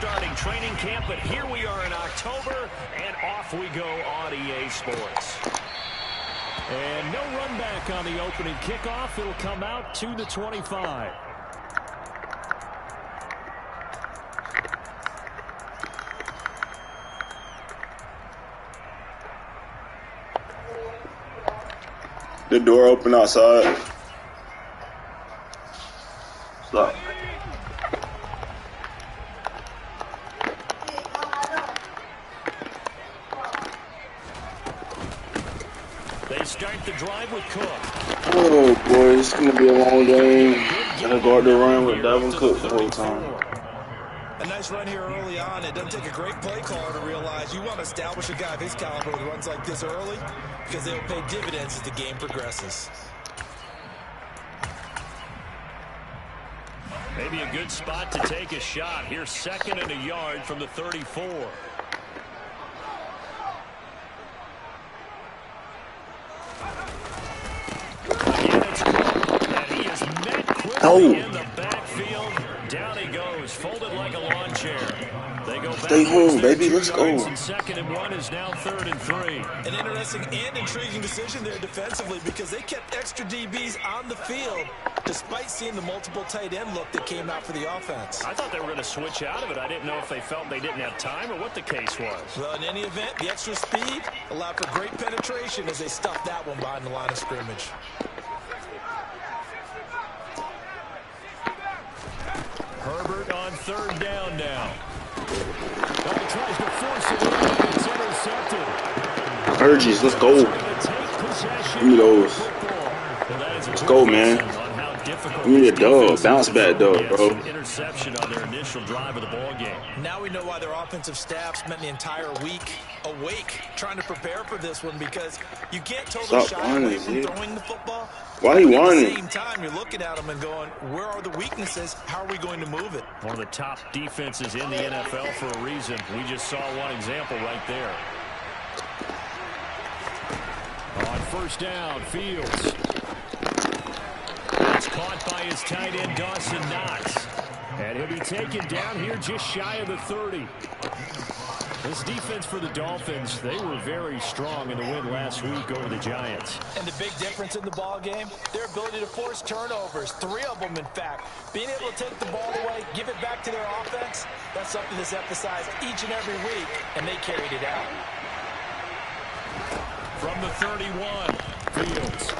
starting training camp, but here we are in October, and off we go on EA Sports. And no run back on the opening kickoff. It'll come out to the 25. The door open outside. Stop. They start the drive with Cook. Oh boy, it's gonna be a long game. Gotta guard the run with Dalvin Cook the whole time. A nice run here early on. It doesn't take a great play caller to realize you want to establish a guy of his caliber with runs like this early because they'll pay dividends as the game progresses. Maybe a good spot to take a shot. Here's 2nd and a yard from the 34. Again, it's Cook, and he is met quickly in the backfield. Down he goes, folded like a lawn chair. They go back. Stay home, baby. Let's go. 2nd and 1 is now 3rd and 3. An interesting and intriguing decision there defensively because they kept extra DBs on the field despite seeing the multiple tight end look that came out for the offense. I thought they were going to switch out of it. I didn't know if they felt they didn't have time or what the case was. Well, in any event, the extra speed allowed for great penetration as they stuffed that one behind the line of scrimmage. Herbert on 3rd down now. Oh, tries to force it in. It's intercepted. Urges, let's go. Give me those. Let's go, man. We need a dub. Bounce back dub, bro. Interception on their initial drive of the ball game. Now we know why their offensive staff spent the entire week awake trying to prepare for this one because you can't totally shy away from throwing the football. Why he won At the same time, you're looking at them and going, where are the weaknesses? How are we going to move it? One of the top defenses in the NFL for a reason. We just saw one example right there. On 1st down, Fields. It's caught by his tight end, Dawson Knox. And he'll be taken down here just shy of the 30. This defense for the Dolphins, they were very strong in the win last week over the Giants. And the big difference in the ball game, their ability to force turnovers, 3 of them in fact. Being able to take the ball away, give it back to their offense, that's something that's emphasized each and every week, and they carried it out. From the 31, Fields.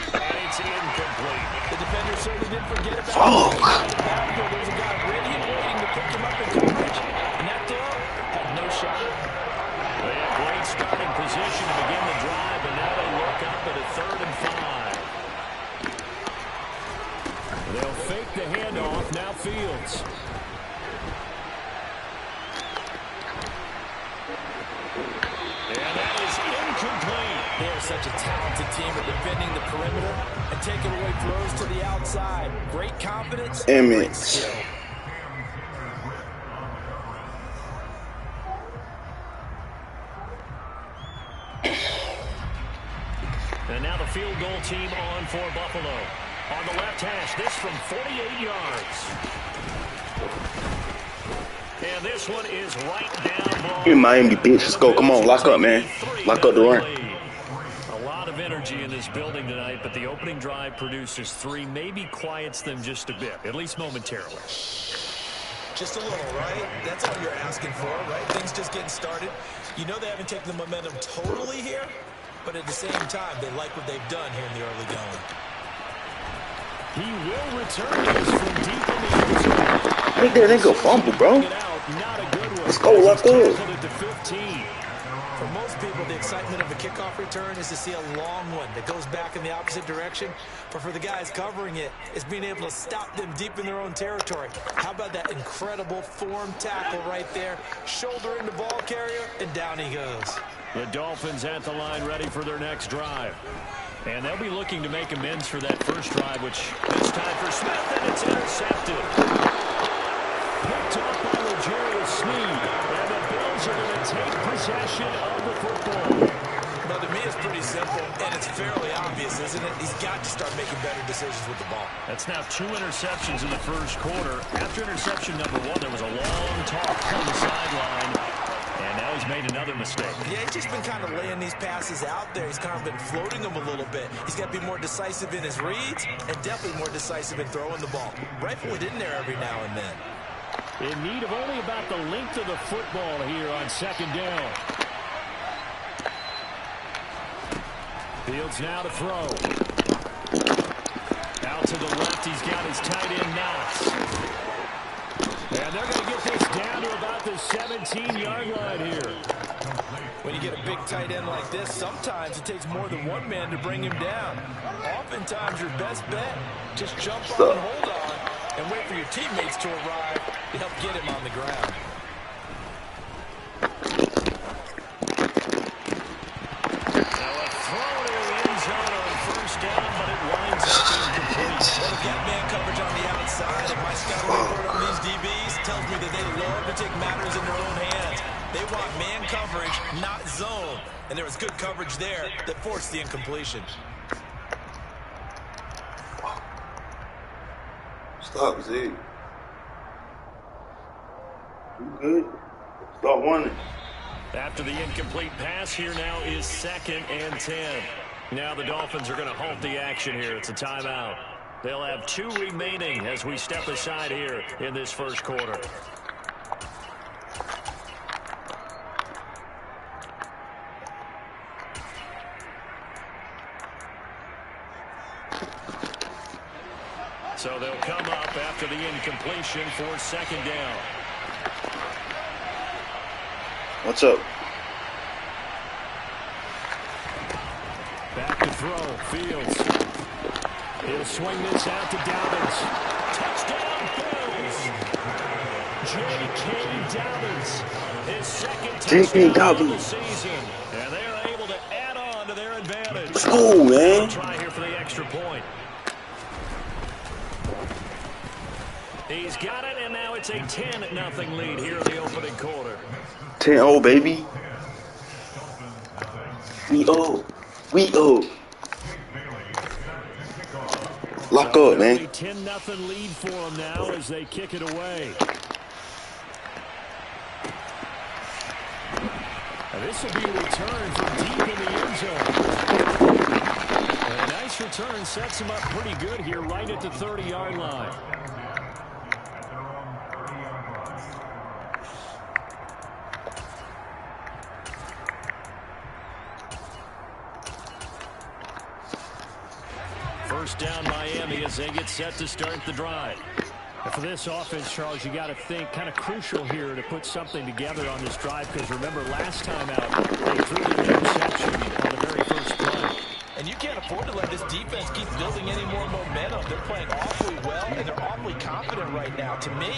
And it's incomplete. The defender certainly didn't forget about it. There's a guy ready and waiting to pick him up in coverage, and that throw had no shot. They have great starting position to begin the drive, and now they look up at a 3rd and 5. They'll fake the handoff. Now Fields. And that is incomplete. They are such a talented team at defending the perimeter and taking away throws to the outside. Great confidence, great skill. And now the field goal team on for Buffalo. On the left hash, this from 48 yards. And this one is right down. You're Miami, bitch. Let's go. Come on. Lock up, man. Lock up the run. A lot of energy in this building tonight, but the opening drive produces 3, maybe quiets them just a bit, at least momentarily. Just a little, right? That's all you're asking for, right? Things just getting started. You know they haven't taken the momentum totally here, but at the same time, they like what they've done here in the early going. He will return this from deep in the end zone. I think that nigga fumble, bro. Let's go, let's go. For most people, the excitement of a kickoff return is to see a long one that goes back in the opposite direction. But for the guys covering it, it's being able to stop them deep in their own territory. How about that incredible form tackle right there? Shoulder in the ball carrier, and down he goes. The Dolphins at the line ready for their next drive. And they'll be looking to make amends for that first drive, which this time for Smith, and it's intercepted. Picked up by L'Jarius Sneed, and the Bills are going to take possession of the football. Well, to me, it's pretty simple, and it's fairly obvious, isn't it? He's got to start making better decisions with the ball. That's now 2 interceptions in the first quarter. After interception number 1, there was a long talk on the sideline. And now he's made another mistake. Yeah, he's just been kind of laying these passes out there. He's kind of been floating them a little bit. He's got to be more decisive in his reads and definitely more decisive in throwing the ball. Rifle it in there every now and then. In need of only about the length of the football here on second down. Fields now to throw. Out to the left, he's got his tight end Knox. And they're going to get this down to about the 17-yard line here. When you get a big tight end like this, sometimes it takes more than one man to bring him down. Oftentimes, your best bet, just jump on and hold on and wait for your teammates to arrive to help get him on the ground. Now a throw to the end zone on first down, but it winds up incomplete. Well, if you have man coverage on the outside, and my scouting report on these DBs tells me that they love to take matters in their own hands. They want man coverage, not zone. And there was good coverage there that forced the incompletion. Stop, Zig. You good? Start running. After the incomplete pass, here now is 2nd and 10. Now the Dolphins are going to halt the action here. It's a timeout. They'll have 2 remaining as we step aside here in this first quarter. So they'll come up after the incompletion for 2nd down. What's up? Back to throw. Fields. He'll swing this out to Dobbins. Touchdown, Bills. J.K. Dobbins. His 2nd touchdown of the season. And they are able to add on to their advantage. Let's go, man. They'll try here for the extra point. He's got it, and now it's a 10-0 lead here in the opening quarter. 10-0, baby. We owe. Lock up, man. 10-0 lead for them now as they kick it away. And this will be a return from deep in the end zone. And a nice return sets him up pretty good here right at the 30-yard line. First down Miami as they get set to start the drive. And for this offense, Charles, you got to think kind of crucial here to put something together on this drive, because remember last time out they threw the interception on the very first play. And you can't afford to let this defense keep building any more momentum. They're playing awfully well, and they're awfully confident right now. To me,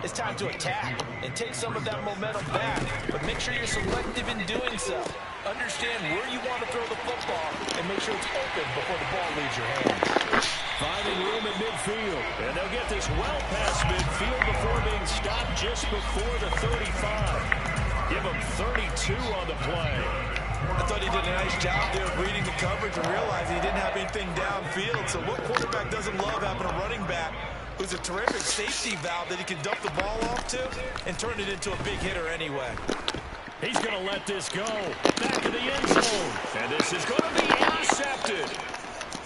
it's time to attack and take some of that momentum back. But make sure you're selective in doing so. Understand where you want to throw the football and make sure it's open before the ball leaves your hands. Finding room at midfield. And they'll get this well past midfield before being stopped just before the 35. Give them 32 on the play. I thought he did a nice job there of reading the coverage and realizing he didn't have anything downfield. So what quarterback doesn't love having a running back who's a terrific safety valve that he can dump the ball off to and turn it into a big hitter anyway. He's going to let this go. Back in the end zone. And this is going to be intercepted.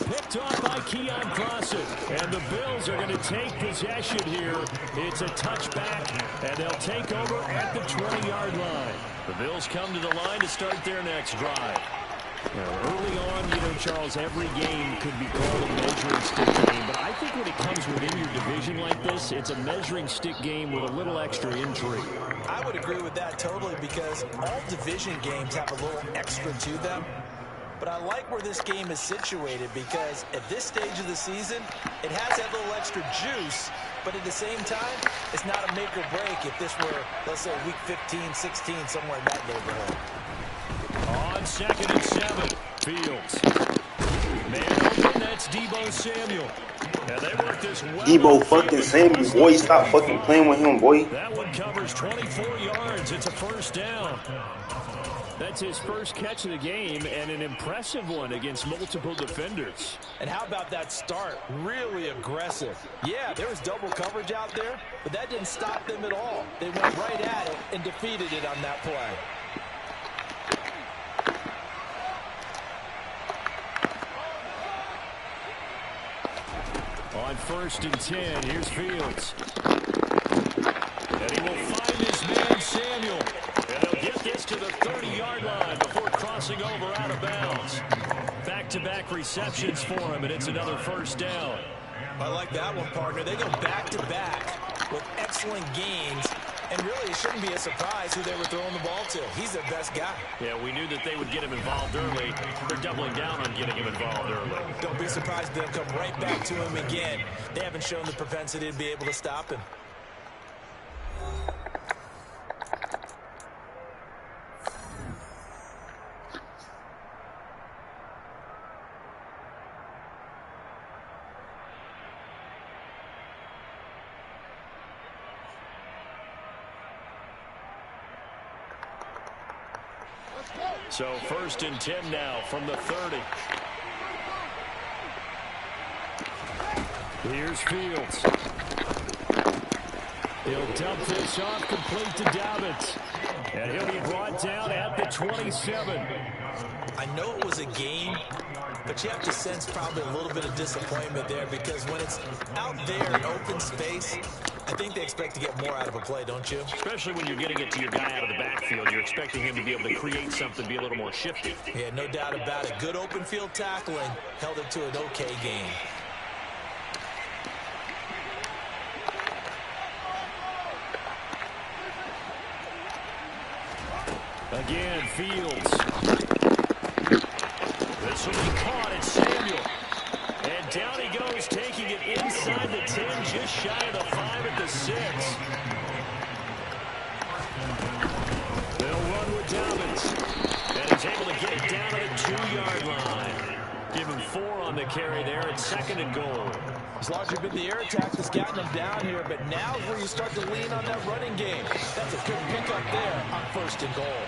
Picked off by Keon Crossett. And the Bills are going to take possession here. It's a touchback, and they'll take over at the 20-yard line. The Bills come to the line to start their next drive. Now, early on, Charles, every game could be called a measuring stick game. But I think when it comes within your division like this, it's a measuring stick game with a little extra intrigue. I would agree with that totally, because all division games have a little extra to them. But I like where this game is situated, because at this stage of the season, it has that little extra juice. But at the same time, it's not a make or break if this were, let's say, week 15, 16, somewhere in that neighborhood. On 2nd and 7, Fields. Man open, that's Deebo Samuel. And they work this well. Deebo fucking Samuel, boy. Stop fucking playing with him, boy. That one covers 24 yards. It's a first down. That's his first catch of the game, and an impressive one against multiple defenders. And how about that start? Really aggressive. Yeah, there was double coverage out there, but that didn't stop them at all. They went right at it and defeated it on that play. On 1st and 10, here's Fields. And he will find his man, Samuel. And he'll get this to the 30-yard line before crossing over out of bounds. Back-to-back receptions for him, and it's another first down. I like that one, partner. They go back-to-back with excellent gains. And really, it shouldn't be a surprise who they were throwing the ball to. He's their best guy. Yeah, we knew that they would get him involved early. They're doubling down on getting him involved early. Don't be surprised if they'll come right back to him again. They haven't shown the propensity to be able to stop him. So 1st and 10 now from the 30. Here's Fields. He'll dump this off complete to Dobbins. And he'll be brought down at the 27. I know it was a game, but you have to sense probably a little bit of disappointment there because when it's out there in open space, I think they expect to get more out of a play, don't you? Especially when you're getting it to your guy out of the backfield. You're expecting him to be able to create something, be a little more shifty. Yeah, no doubt about it. Good open field tackling held it to an okay game. Again, Fields. This will be caught. It's Samuel. And down he goes, taking it inside the 10, just shy of the 5 at the 6. They'll run with Dobbins. And he's able to get it down to the 2-yard line. Give him 4 on the carry there at 2nd and goal. It's largely been the air attack that's gotten them down here, but now's where you start to lean on that running game. That's a good pickup there on 1st and goal.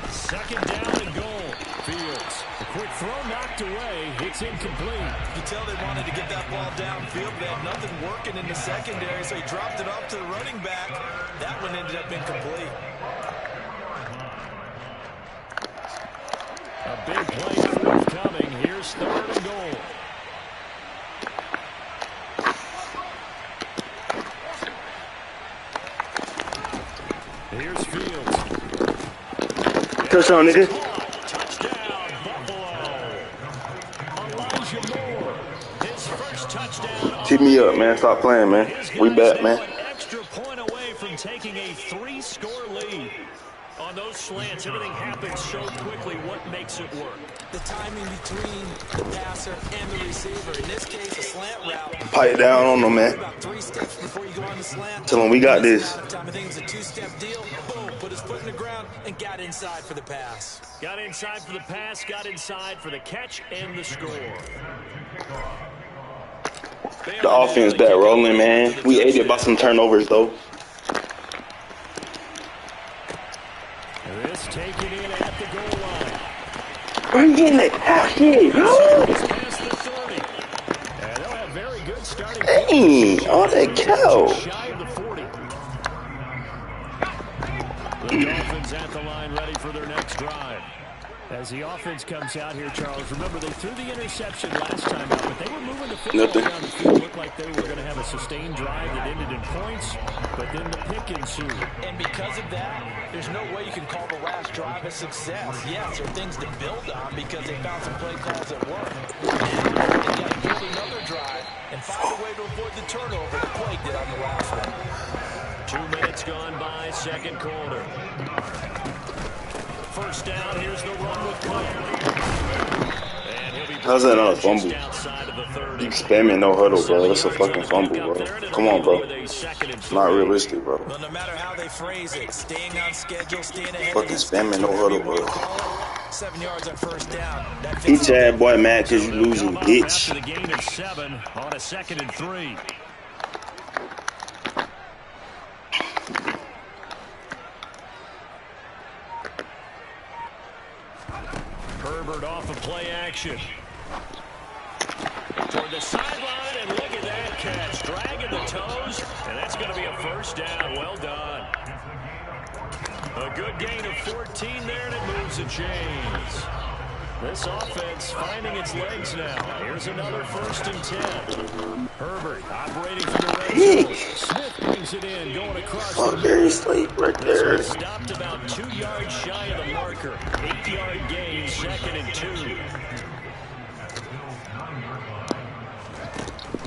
2nd down and goal. Fields. A quick throw knocked away. It's incomplete. You can tell they wanted to get that ball downfield. They had nothing working in the secondary, so he dropped it off to the running back. That one ended up incomplete. A big play forthcoming. Here's 3rd and goal. Here's Fields. Touchdown, nigga. Touchdown, Buffalo. Elijah Moore. His first touchdown. Keep me up, man. Stop playing, man. We back, man. An extra point away from taking a 3-score lead. On those slants, everything happens so quickly. What makes it work? The timing between the passer and the receiver. In this case, a slant route. Pipe down on them, man. About 3 steps before you go on the slant. Tell them we got this. I think it was a 2-step deal. Boom, put his foot in the ground and got inside for the pass. Got inside for the pass, got inside for the catch and the score. The offense back rolling, man. We ate it by some turnovers, though. This taken in at the goal line. I'm getting it out here. Past the 30. And they'll have very good starting. Dang, all that cow. Shy of the 40. The Dolphins at the line, ready for their next drive. As the offense comes out here, Charles, remember they threw the interception last time out, but they were moving the football down the field. Looked like they were going to have a sustained drive that ended in points, but then the pick ensued. And because of that, there's no way you can call the last drive a success. Yes, there are things to build on because they found some play calls that work. Now they got to build another drive and find a way to avoid the turnover that plagued it on the last one. 2 minutes gone by, 2nd quarter. First down, here's the run with Cook. And he'll be How's that not a fumble? outside of the 30. You spamming no huddle, bro. That's a fucking fumble, bro. Come on, bro. It's not realistic, bro. Well, no matter how they phrase it, staying on schedule, staying ahead. Fucking spamming no huddle, bro. 7 yards on first down. Each ad boy mad because you losing, bitch. After the gain of 7 on a 2nd and 3. play action. Toward the sideline, and look at that catch. Dragging the toes, and that's going to be a first down. Well done. A good gain of 14 there, and it moves the chains. This offense finding its legs now. Here's another 1st and 10. Herbert operating from the red zone. Smith brings it in, going across the very slight right there. This one stopped about 2 yards shy of the marker. 8-yard gain, 2nd and 2.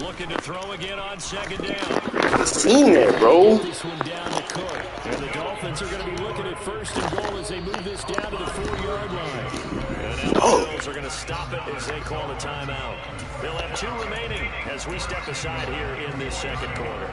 Looking to throw again on 2nd down. I seen that, bro. This one down to Cook. And the Dolphins are going to be looking at 1st and goal as they move this down to the 4-yard line. And now the Bills are going to stop it as they call the timeout. They'll have 2 remaining as we step aside here in this 2nd quarter.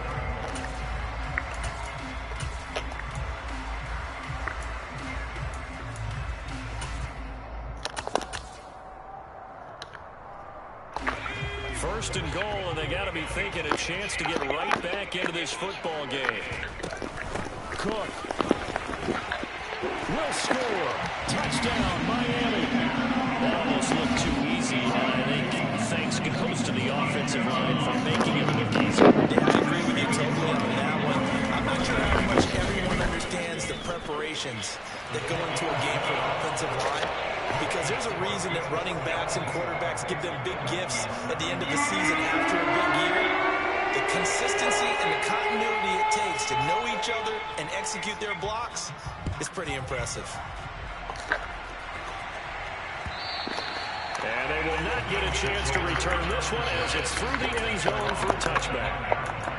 First and goal, and they got to be thinking a chance to get right back into this football game. Cook will score. Touchdown, Miami. That almost looked too easy, and I think thanks goes to the offensive line for making it look easy. Yeah, I agree with you totally on that one. I'm not sure how much everyone understands the preparations that go into a game for an offensive line, because there's a reason that running backs and quarterbacks give them big gifts at the end of the season after a big year. The consistency and the continuity it takes to know each other and execute their blocks is pretty impressive. And they will not get a chance to return this one as it's through the end zone for a touchback.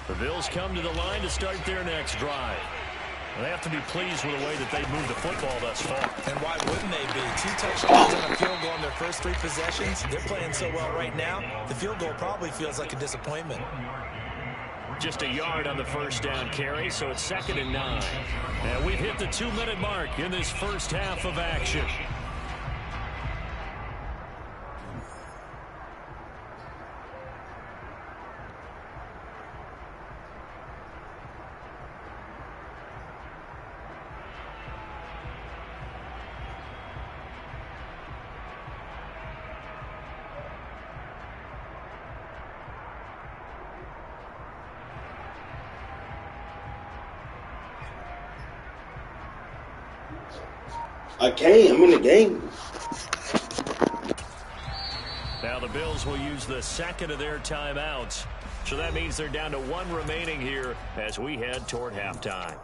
The Bills come to the line to start their next drive. They have to be pleased with the way that they've moved the football thus far. And why wouldn't they be? 2 touchdowns and a field goal in their first 3 possessions. They're playing so well right now, the field goal probably feels like a disappointment. Just a yard on the first down carry, so it's 2nd and 9. And we've hit the 2-minute mark in this first half of action. Okay, I'm in the game. Now the Bills will use the 2nd of their timeouts. So that means they're down to 1 remaining here as we head toward halftime.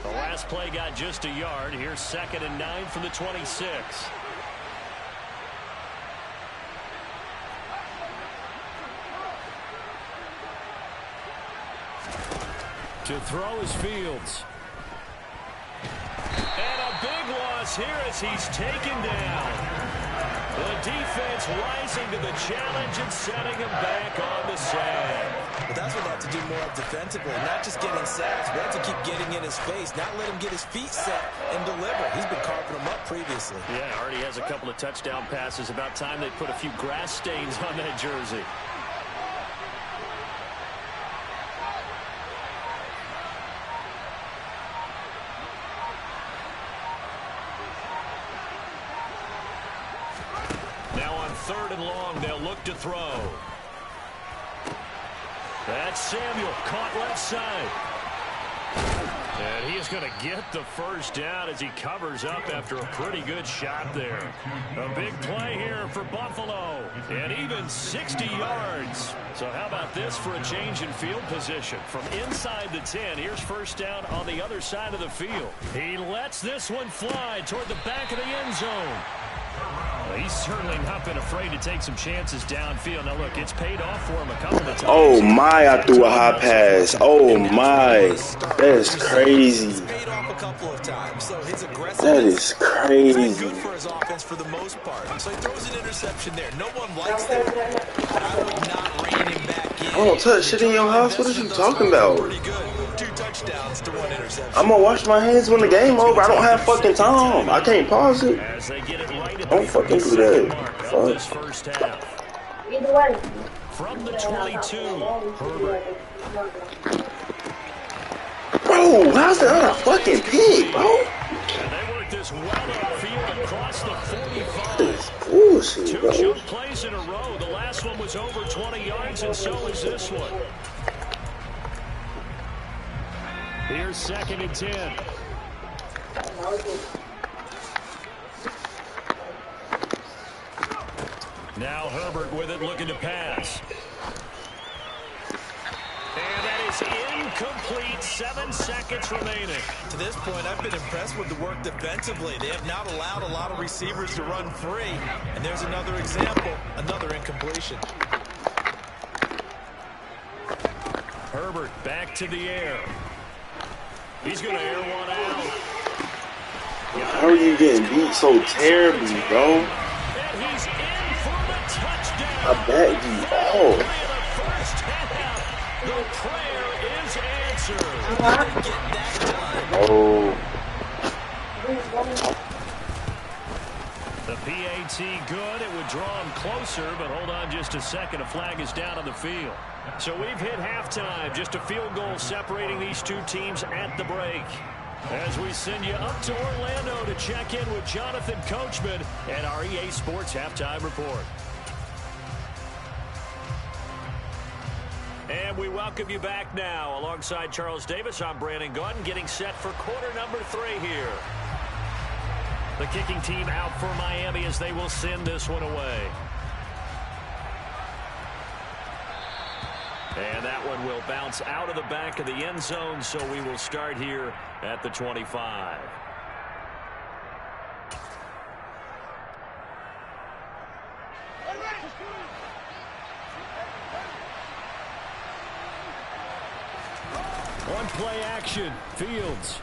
The last play got just a yard. Here's 2nd and 9 from the 26. To throw is Fields. And a big loss here as he's taken down. The defense rising to the challenge and setting him back on the sand. But that's what they have to do more of defensively, not just getting sacks, but have to keep getting in his face, not let him get his feet set and deliver. He's been carving them up previously. Yeah, already has a couple of touchdown passes. About time they put a few grass stains on that jersey. Now on 3rd and long, they'll look to throw. That's Samuel, caught left side. And he is going to get the first down as he covers up after a pretty good shot there. A big play here for Buffalo. And even 60 yards. So how about this for a change in field position? From inside the 10, here's first down on the other side of the field. He lets this one fly toward the back of the end zone. He's certainly not been afraid to take some chances downfield. Now, look, it's paid off for him a couple of times. Oh, my, I threw a high pass. Oh, my. That's crazy. It's paid off a couple of times, so his aggressiveness, that is crazy. It's been good for his offense for the most part. So he throws an interception there. No one likes that. I would not rein him back in. I don't touch shit in your house. What are you talking about? Pretty good. 2 touchdowns to 1 interception. I'm gonna wash my hands when the game over. I don't have fucking time. I can't pause it. Don't fucking do that. Fuck. First half. From the 22, Herbert. Bro, how's that not a fucking pick, bro? And they work this well upfield across the 45. This bullshit, bro. 2 jump plays in a row. The last one was over 20 yards, and so is this one. Here's 2nd and 10. Now Herbert with it, looking to pass. And that is incomplete. 7 seconds remaining. To this point, I've been impressed with the work defensively. They have not allowed a lot of receivers to run free. And there's another example, another incompletion. Herbert back to the air. He's going to air one out. How are you getting beat so terribly, bro? And he's in for the touchdown. I bet you all. The first half, the prayer is answered. Get that done. Oh. The PAT good. It would draw him closer, but hold on just a second. A flag is down on the field. So we've hit halftime. Just a field goal separating these 2 teams at the break. As we send you up to Orlando to check in with Jonathan Coachman and our EA Sports Halftime Report. And we welcome you back now. Alongside Charles Davis, I'm Brandon Gautin, getting set for quarter number 3 here. The kicking team out for Miami as they will send this one away. And that one will bounce out of the back of the end zone, so we will start here at the 25. On play action, Fields.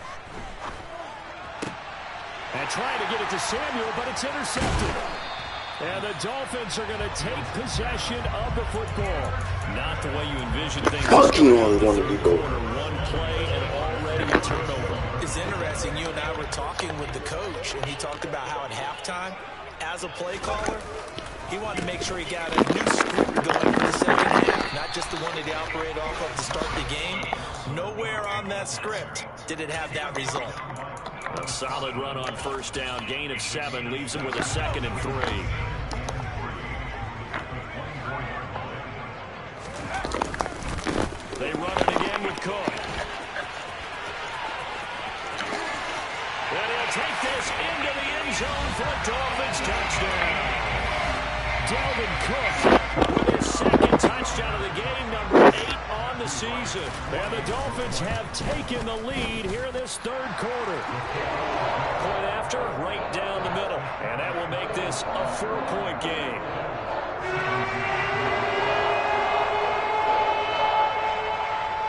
And trying to get it to Samuel, but it's intercepted. And the Dolphins are going to take possession of the football. Not the way you envision things. Fucking only want to be goal. One play and already a turnover. It's interesting. You and I were talking with the coach, and he talked about how at halftime, as a play caller, he wanted to make sure he got a new script going for the second half, not just the one that he operated off of to start the game. Nowhere on that script did it have that result. A solid run on first down. Gain of 7 leaves him with a 2nd and 3. They run it again with Cook. And he'll take this into the end zone for a Dolphins touchdown. Dalvin Cook with his 2nd touchdown of the game, number 8 on the season. And the Dolphins have taken the lead here in this 3rd quarter. Point after, right down the middle. And that will make this a 4-point game.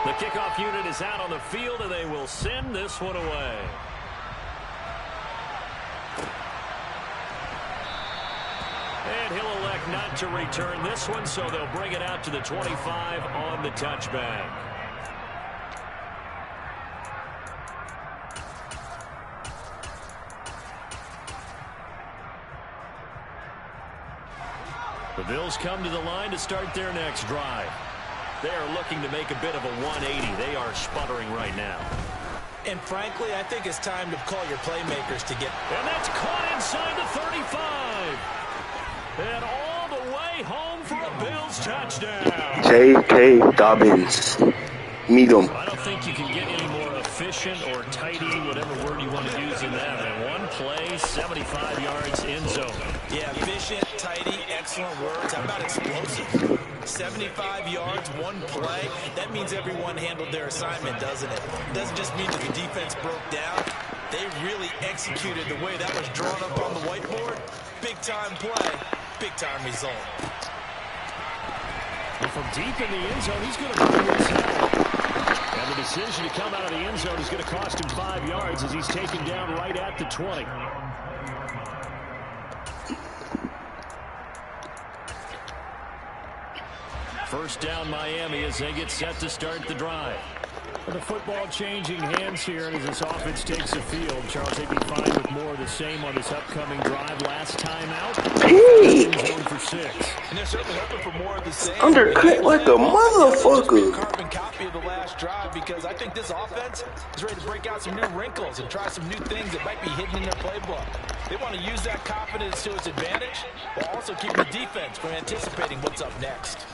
The kickoff unit is out on the field, and they will send this one away. And he'll elect not to return this one, so they'll bring it out to the 25 on the touchback. The Bills come to the line to start their next drive. They are looking to make a bit of a 180. They are sputtering right now. And frankly, I think it's time to call your playmakers to get... And that's caught inside the 35. And all the way home for a Bills touchdown. J.K. Dobbins. Meet him. I don't think you can get any more efficient or tidy, whatever word you want to use in that. And one play, 75 yards in zone. Yeah, efficient, tidy, excellent words. How about explosive? 75 yards, one play. That means everyone handled their assignment, doesn't it? It doesn't just mean that the defense broke down. They really executed the way that was drawn up on the whiteboard. Big-time play, big-time result. And from deep in the end zone, he's going to bring his head. And the decision to come out of the end zone is going to cost him 5 yards as he's taken down right at the 20. First down Miami as they get set to start the drive. The football changing hands here, and as this offense takes the field, Charles, they'd be fine with more of the same on this upcoming drive. Last time out, zone for 6. And they're certainly hoping for more of the same. Undercut like a motherfucker. Carbon copy of the last drive, because I think this offense is ready to break out some new wrinkles and try some new things that might be hidden in their playbook. They want to use that confidence to its advantage, while also keeping the defense from anticipating what's up next.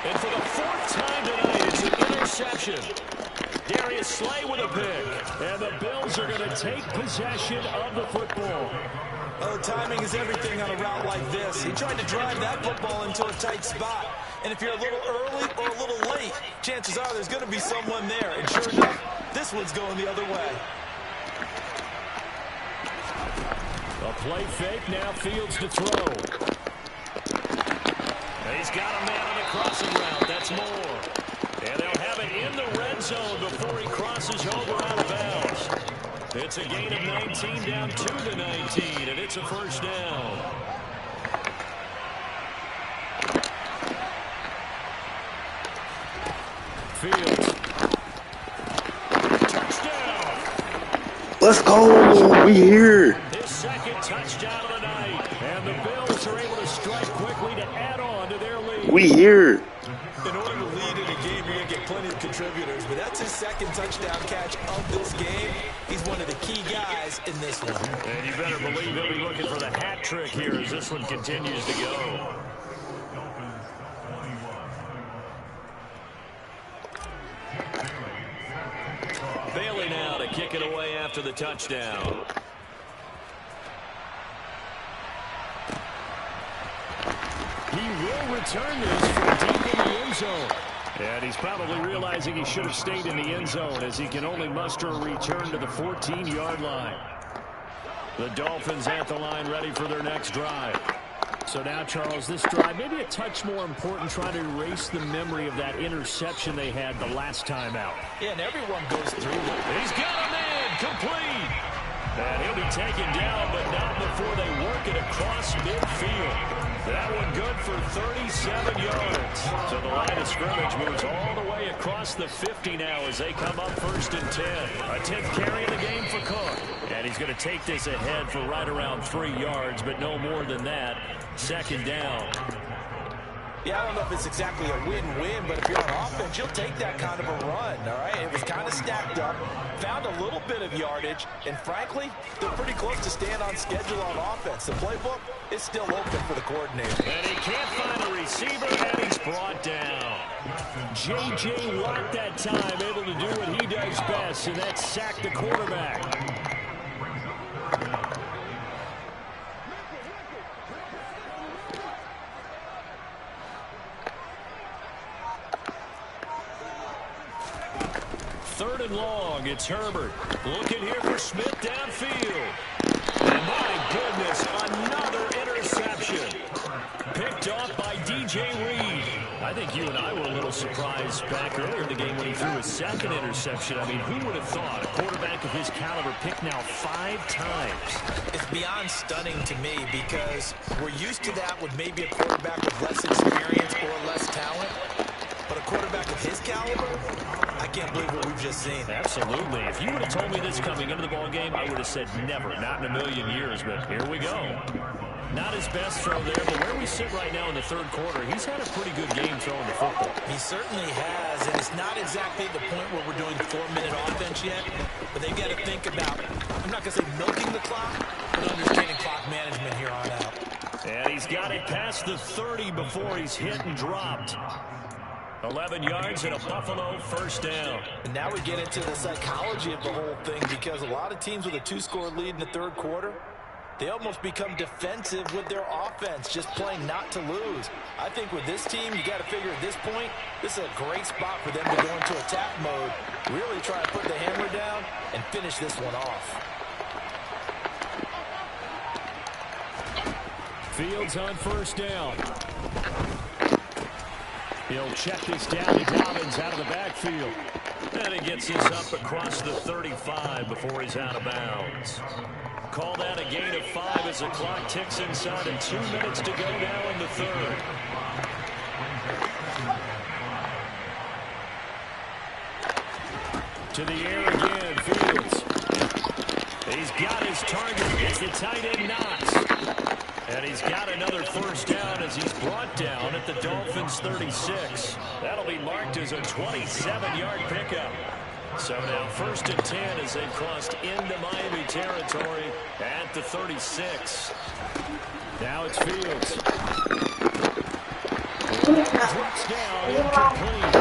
And for the 4th time tonight, it's an interception. Darius Slay with a pick. And the Bills are going to take possession of the football. Oh, timing is everything on a route like this. He tried to drive that football into a tight spot. And if you're a little early or a little late, chances are there's going to be someone there. And sure enough, this one's going the other way. A play fake, now Fields to throw. He's got a man on the crossing route. That's more. And they'll have it in the red zone before he crosses over out of bounds. It's a gain of 19 down to the 19, and it's a first down. Fields. Touchdown. Let's go. We here. His second touchdown of the night. And the Bills are able to strike quickly to add on to their lead. We here. In order to lead in a game, you're going to get plenty of contributors, but that's his second touchdown catch of this game. He's one of the key guys in this one. And you better believe he'll be looking for the hat trick here as this one continues to go. Bailey now to kick it away after the touchdown. He will return this from deep in the end zone. And he's probably realizing he should have stayed in the end zone as he can only muster a return to the 14-yard line. The Dolphins at the line ready for their next drive. So now, Charles, this drive maybe a touch more important, trying to erase the memory of that interception they had the last time out. Yeah, and everyone goes through it. He's got a man complete. And he'll be taken down, but not before they work it across midfield. That one good for 37 yards. So the line of scrimmage moves all the way across the 50 now as they come up 1st and 10. A 10th carry in the game for Cook. And he's going to take this ahead for right around 3 yards, but no more than that. 2nd down. Yeah, I don't know if it's exactly a win-win, but if you're on offense, you'll take that kind of a run, all right? It was kind of stacked up, found a little bit of yardage, and frankly, they're pretty close to staying on schedule on offense. The playbook is still open for the coordinator. And he can't find a receiver, and he's brought down. J.J. Watt that time, able to do what he does best, and that's sack the quarterback. Third and long, it's Herbert. Looking here for Smith downfield. And my goodness, another interception. Picked off by D.J. Reed. I think you and I were a little surprised back earlier in the game when he threw his 2nd interception. I mean, who would have thought a quarterback of his caliber picked now 5 times? It's beyond stunning to me because we're used to that with maybe a quarterback with less experience or less talent. But a quarterback of his caliber, I can't believe what we've just seen. Absolutely. If you would have told me this coming into the ballgame, I would have said never, not in a million years, but here we go. Not his best throw there, but where we sit right now in the 3rd quarter, he's had a pretty good game throwing the football. He certainly has, and it's not exactly the point where we're doing 4-minute offense yet, but they've got to think about, I'm not going to say milking the clock, but understanding clock management here on out. And he's got it past the 30 before he's hit and dropped. 11 yards and a Buffalo 1st down. And now we get into the psychology of the whole thing because a lot of teams with a 2-score lead in the 3rd quarter, they almost become defensive with their offense, just playing not to lose. I think with this team, you got to figure at this point, this is a great spot for them to go into attack mode, really try to put the hammer down and finish this one off. Fields on first down. He'll check this down to Dobbins out of the backfield. And he gets this up across the 35 before he's out of bounds. Call that a gain of 5 as the clock ticks inside and 2 minutes to go now in the third. To the air again, Fields. He's got his target. It's the tight end Knox. And he's got another first down as he's brought down at the Dolphins' 36. That'll be marked as a 27-yard pickup. So now 1st and 10 as they've crossed into Miami territory at the 36. Now it's Fields. Drops down, incomplete.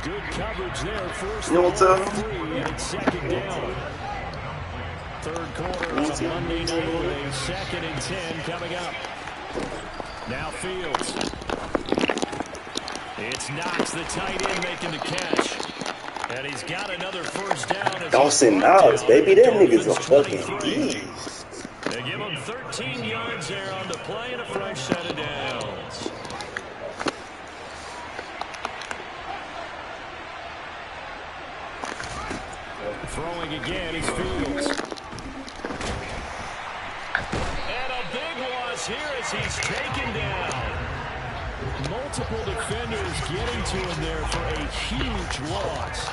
Good coverage there. Forced the ball free, and it's 2nd down. Third quarter of Monday night with a 2nd and 10 coming up. Now Fields. It's Knox, the tight end, making the catch. And he's got another first down. Dawson Knox, baby. That nigga's a fucking beast. They give him 13 yards there on the play and a fresh set of downs. Throwing again is Fields. And a big loss here as he's taken down. Multiple defenders getting to him there for a huge loss.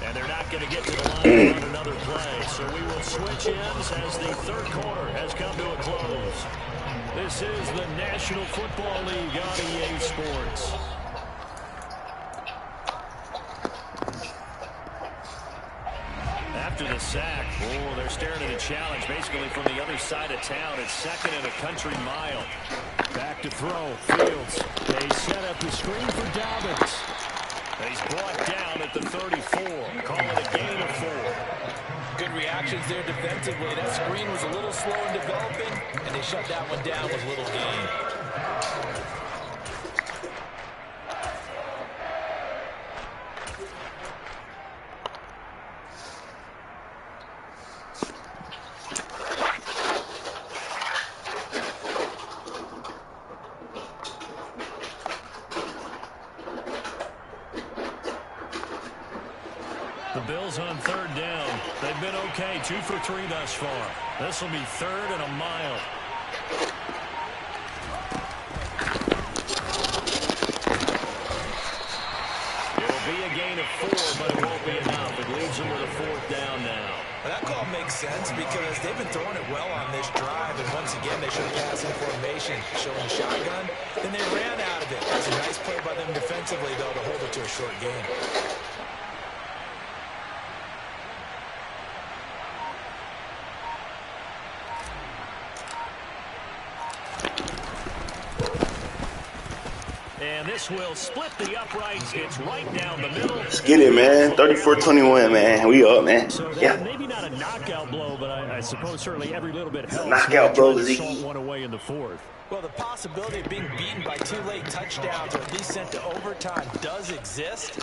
And they're not going to get to the line on another play, so we will switch ends as the third quarter has come to a close. This is the National Football League on EA Sports. After the sack, they're staring at a challenge basically from the other side of town. It's 2nd and a country mile. Back to throw. Fields. They set up the screen for Dobbins. He's brought down at the 34. Call it a gain of 4. Good reactions there defensively. That screen was a little slow in developing, and they shut that one down with little gain. The Bills on 3rd down. They've been okay, 2 for 3 thus far. This will be 3rd and a mile. It'll be a gain of 4, but it won't be enough. It leaves them with a 4th down now. Well, that call makes sense because they've been throwing it well on this drive, and once again they should have passed in formation, showing a shotgun. Then they ran out of it. That's a nice play by them defensively, though, to hold it to a short game. And this will split the uprights. It's right down the middle. Let's get it, man. 34-21, man. We up, man. So yeah. Maybe not a knockout blow, but I suppose certainly every little bit helps. Knockout blow, Ziggy. One away in the 4th. Well, the possibility of being beaten by 2 late touchdowns or at least sent to overtime does exist.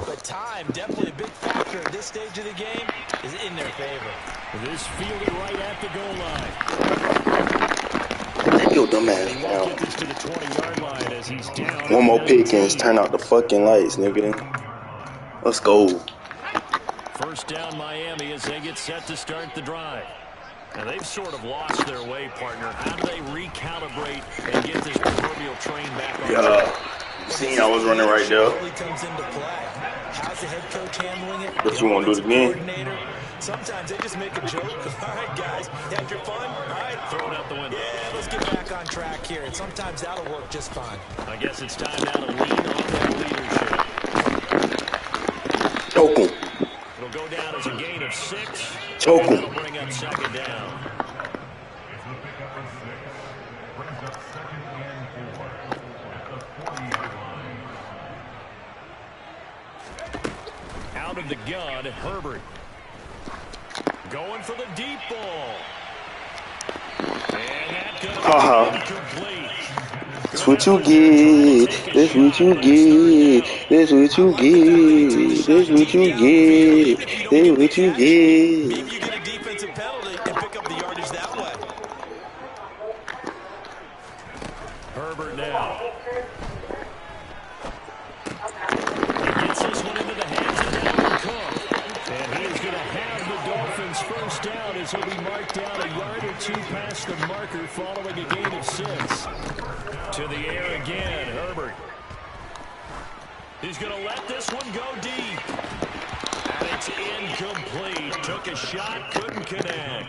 But time, definitely a big factor at this stage of the game, is in their favor. This fielded right at the goal line. Take your dumb ass down. Get this to the 20-yard line as he's down. One more pick and turn out the fucking lights, nigga. Let's go. First down Miami as they get set to start the drive. And they've sort of lost their way, partner. How do they recalibrate and get this proverbial train back on track? Seen I was running right there. Comes into play. How's the head coach handling it? But you want to do it again? Sometimes they just make a joke. All right, guys, had your fun? All right, throw it out the window. Yeah, let's get back on track here. And sometimes that'll work just fine. I guess it's time now to lean on that leadership. Choke him. It'll go down as a gain of 6. Choke him. It'll bring up 2nd down. Out of the gun, Herbert. Going for the deep ball. And that could be incomplete. That's what you get. That's what you get. That's what you get. That's what you get. That's what you get. Maybe you get a deep offensive penalty and pick up the yardage that way. Herbert now. He gets this one into the hands of Dalvin Cook. And he is going to have the Dolphins first down as he'll be marked down a yard or two past the marker following a gain of 6. To the air again, Herbert. He's going to let this one go deep. And it's incomplete. Took a shot, couldn't connect.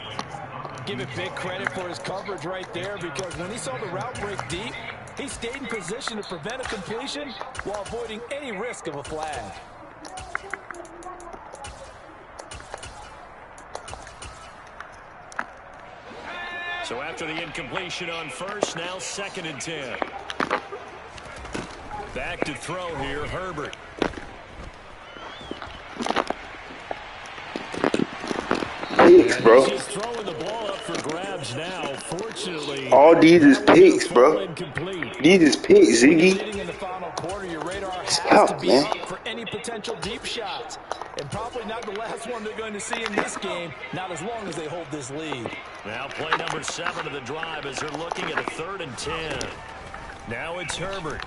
Give it big credit for his coverage right there, because when he saw the route break deep, he stayed in position to prevent a completion while avoiding any risk of a flag. So after the incompletion on first, now 2nd and 10. Back to throw here, Herbert. Picks, bro. Just throwing the ball up for grabs now. Fortunately, all these is picks, bro. These is picks, Ziggy. Leading in the final quarter, your radar has Stop, to be man. up for any potential deep shots. And probably not the last one they're going to see in this game, not as long as they hold this lead. Now play number 7 of the drive as they're looking at a 3rd and 10. Now it's Herbert.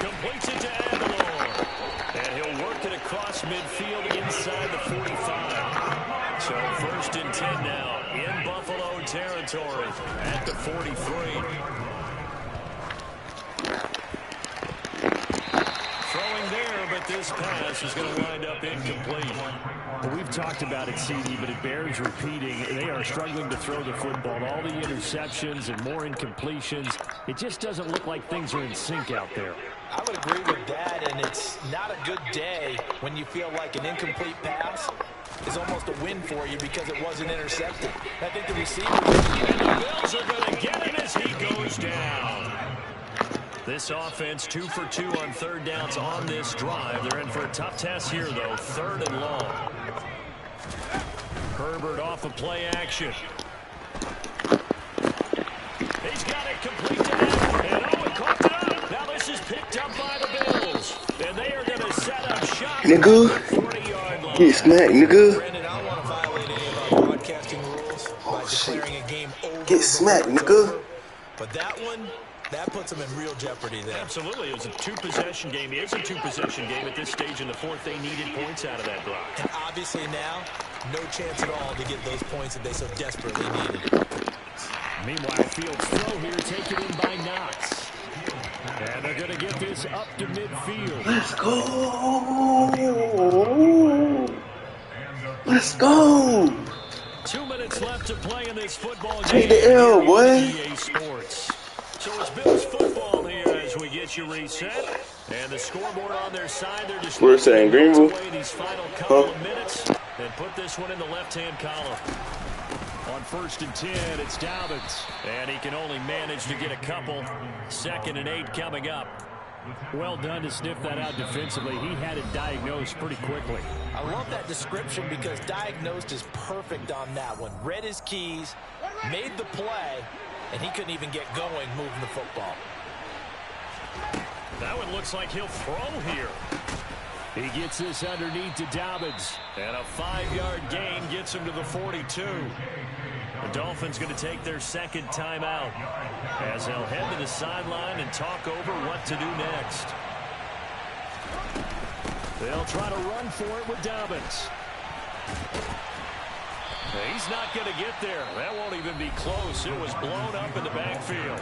Completes it to Aguilar. And he'll work it across midfield inside the 45. So 1st and 10 now in Buffalo territory at the 43. Throwing there, but this pass is going to wind up incomplete. Well, we've talked about it, CD, but it bears repeating. They are struggling to throw the football. All the interceptions and more incompletions. It just doesn't look like things are in sync out there. I would agree with that, and it's not a good day when you feel like an incomplete pass is almost a win for you because it wasn't intercepted. I think the receiver and the Bills are going to get him as he goes down. This offense 2 for 2 on 3rd downs on this drive. They're in for a tough test here, though. 3rd and long. Herbert off of play action. He's got it complete to him. And Owen caught it up. Now this is picked up by the Bills. And they are going to set up shop. Nigga. 40-yard line. Get smacked, nigga. Brandon, I don't want to violate any of our broadcasting rules by declaring a game over. Get smacked, nigga. But that one, that puts them in real jeopardy there. Absolutely. It was a 2-possession game. It is a 2-possession game at this stage in the 4th. They needed points out of that drive. And obviously now, no chance at all to get those points that they so desperately needed. Meanwhile, Fields throw here taken in by Knox. And they're going to get this up to midfield. Let's go. Let's go. 2 minutes left to play in this football game. Take the L, boy. EA Sports. So it's Bills football here as we get you reset. And the scoreboard on their side. They're just We're saying Greenville. These final couple of minutes and put this one in the left-hand column. On 1st and 10, it's Dobbins. And he can only manage to get a couple. 2nd and 8 coming up. Well done to sniff that out defensively. He had it diagnosed pretty quickly. I love that description because diagnosed is perfect on that one. Read his keys, made the play, and he couldn't even get going moving the football. That one looks like he'll throw here. He gets this underneath to Dobbins. And a 5-yard gain gets him to the 42. The Dolphins going to take their 2nd timeout as they'll head to the sideline and talk over what to do next. They'll try to run for it with Dobbins. He's not going to get there. That won't even be close. It was blown up in the backfield.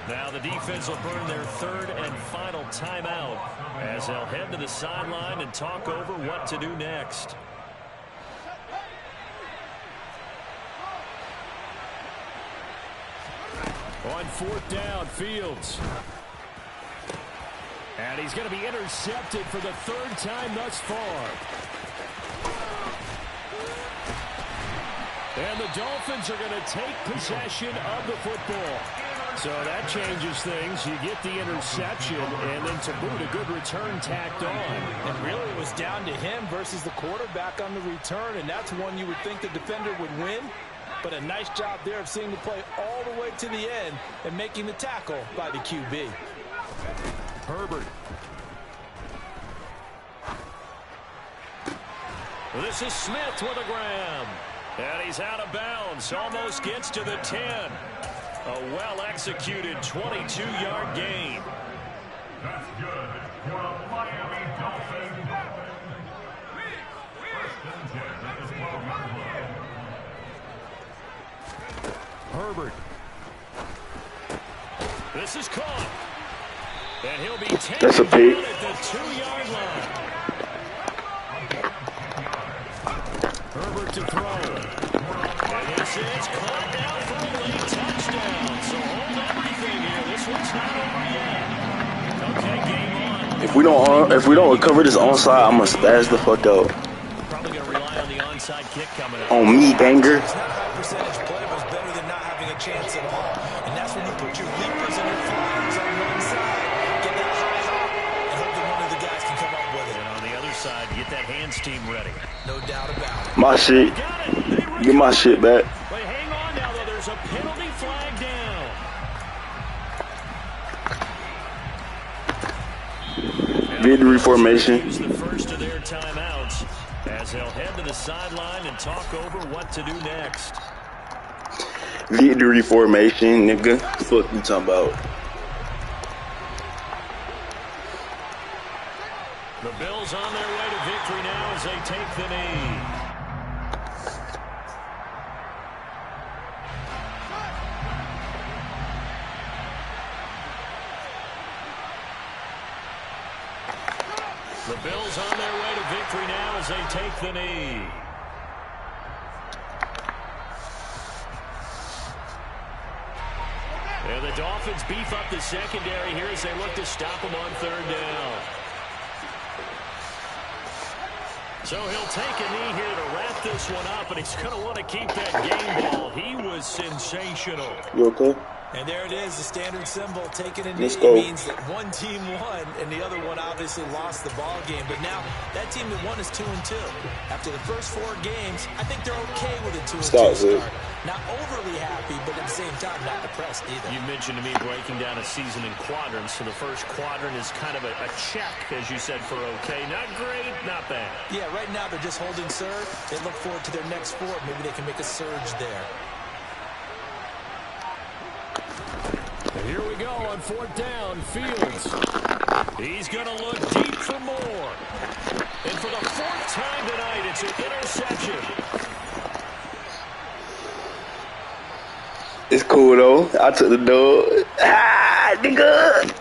Now the defense will burn their 3rd and final timeout as they'll head to the sideline and talk over what to do next. On 4th down, Fields. And he's going to be intercepted for the 3rd time thus far. And the Dolphins are going to take possession of the football. So that changes things. You get the interception, and then to boot, a good return tacked on. And really, it was down to him versus the quarterback on the return, and that's one you would think the defender would win. But a nice job there of seeing the play all the way to the end and making the tackle by the QB. Herbert. This is Smith with a grab. And he's out of bounds. Almost gets to the 10. A well-executed 22-yard gain. That's good. For a Miami Dolphins. Herbert. This is caught. And he'll be taken That's a pick. at the 2-yard line. Herbert to throw. And this is caught down for a late touchdown. So hold everything here. This one's not over yet. Okay, game on. If we don't recover this onside, I'm gonna spaz the fuck out. Probably gonna rely on the onside kick coming up. On me, banger. It's not a high percentage play, but it's better than not having a chance at all. And that's when you put your leapers and your flyers on one side, get that high hop, and hope that one of the guys can come up with it. And on the other side, get that hands team ready. No doubt about it. My shit. Get my shit back. But hang on now, though. There's a penalty flag down. Victory formation. Use the first of their timeouts as they'll head to the sideline and talk over what to do next. Victory formation, nigga. Fuck you talking about? The Bills on their way to victory now as they take the knee. The Bills on their way to victory now as they take the knee. And the Dolphins beef up the secondary here as they look to stop them on third down. So he'll take a knee here to wrap this one up, and he's going to want to keep that game ball. He was sensational. You okay? And there it is, the standard symbol. Taking a knee Let's go. means that one team won, and the other one obviously lost the ball game. But now that team that won is 2-2. After the first 4 games, I think they're okay with a 2-2 Start. Not overly happy, but at the same time, not depressed either. You mentioned to me breaking down a season in quadrants. So the first quadrant is kind of a check, as you said, for okay. Not great, not bad. Yeah, right now they're just holding serve. They look forward to their next 4. Maybe they can make a surge there. And here we go on 4th down. Fields. He's going to look deep for more. And for the 4th time tonight, it's an interception. It's cool though. I took the dog. Ah, nigga.